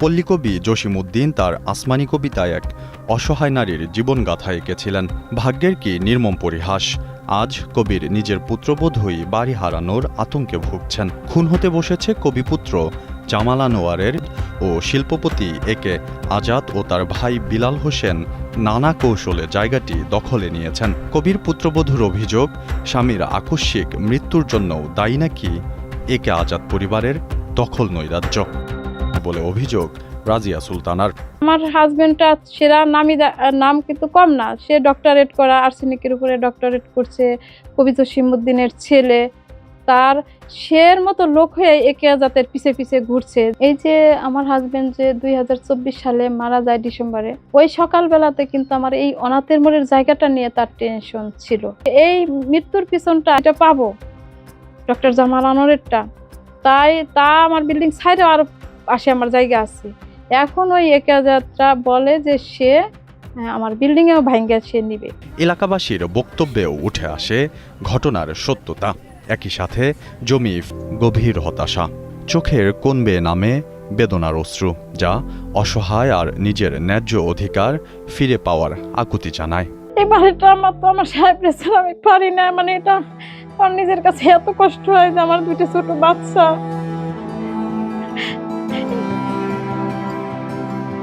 পল্লীকবি জসিমউদ্দিন তার আসমানি কবিতায় এক অসহায় নারীর জীবনগাথা এঁকেছিলেন। ভাগ্যের কি নির্মম পরিহাস, আজ কবির নিজের পুত্রবধূই বাড়ি হারানোর আতঙ্কে ভুগছেন। খুন হতে বসেছে কবিপুত্র জামাল আনোয়ারের ও শিল্পপতি একে আজাদ ও তার ভাই বিলাল হোসেন নানা কৌশলে জায়গাটি দখলে নিয়েছেন। কবির পুত্রবধূর অভিযোগ, স্বামীর আকস্মিক মৃত্যুর জন্যও দায়ী নাকি একে আজাদ পরিবারের দখল নৈরাজ্য বলে অভিযোগ রাজিয়া সুলতানার। আমার হাজবেন্ডটা সেরা নাম কিন্তু কম না, সে ডক্টরেট করা, আর্সেনিকের উপরে ডক্টরেট করছে, কবি জসিমউদ্দিনের ছেলে। তার শের মতো লোক হয়ে একে আজাদের পিছে পিছে ঘুরছে। এই যে আমার হাজবেন্ড যে 2024 সালে মারা যায় ডিসেম্বরে, ওই সকালবেলাতে কিন্তু আমার এই অনাথের মোড়ের জায়গাটা নিয়ে তার টেনশন ছিল। এই মৃত্যুর পিছনটা এটা পাবো ডক্টর জামাল আনোয়ারেরটা, তাই আমার বিল্ডিং সাইডে আরো পাশে আমার জায়গা আছে। এখন ওই একে আজাদরা বলে যে সে আমার বিল্ডিং এও ভাঙ্গা সে নিবে। এলাকাবাসীর বক্তব্যেও উঠে আসে ঘটনার সত্যতা, একই সাথে জমি গভীর হতাশা, চোখের কোণ বেয়ে নামে বেদনার অশ্রু, যা অসহায় আর নিজের ন্যায্য অধিকার ফিরে পাওয়ার আকুতি জানায়। এই বাড়িটা আমার সাহেবের ছাড়া আমি পারি না, মানে এটা আমার নিজের কাছে এত কষ্ট হয় যে আমার দুটো ছোট বাচ্চা।